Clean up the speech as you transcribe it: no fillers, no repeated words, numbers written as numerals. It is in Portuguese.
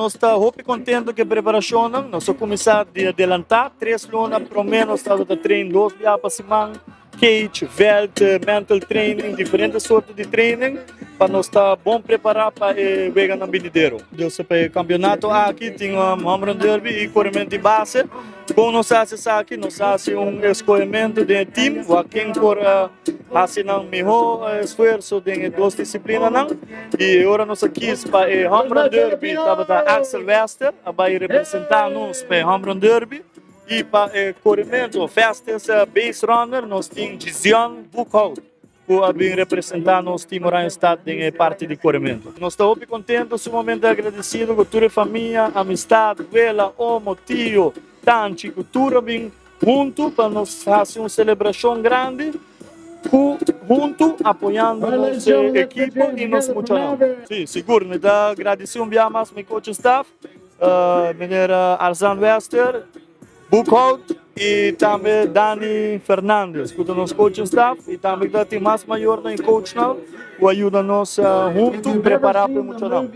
nós estamos muito contentes com a preparação. Nós vamos começar a adelantar 3 lunas, pelo menos, estamos a treinar 2 dias por semana. Cage, veld, mental training, diferentes sortes de training, para nós estar bom preparado para o Vega na Bendeiro. Deus para o campeonato aqui, tem um home run derby e corrimento de base. Como nós fazemos aqui, nós fazemos escolhimento de time, quem for fazer o melhor esforço de 2 disciplinas. E agora nós aqui para o home run derby, estava Axel Wester, vai representar-nos para o home run derby. E para o corrimento, festas base runner, nós temos Gizion Buchhout, que vem representar nosso time Orange Estado em parte de corrimento. Nós estamos muito contentes, sumamente agradecidos com toda a família, amizade, vela, homo, tio, tanti, com tudo bem junto para nós fazer uma celebração grande, junto apoiando a nossa equipe e nosso funcionário. Sim, seguro, nós agradecemos bem mais meu coach staff, menino Arzan Wester, Buchhout e também Dani Fernandes, que é o nosso coaching staff, e também tem mais maior no coach, que ajuda-nos junto a preparar para o emocional.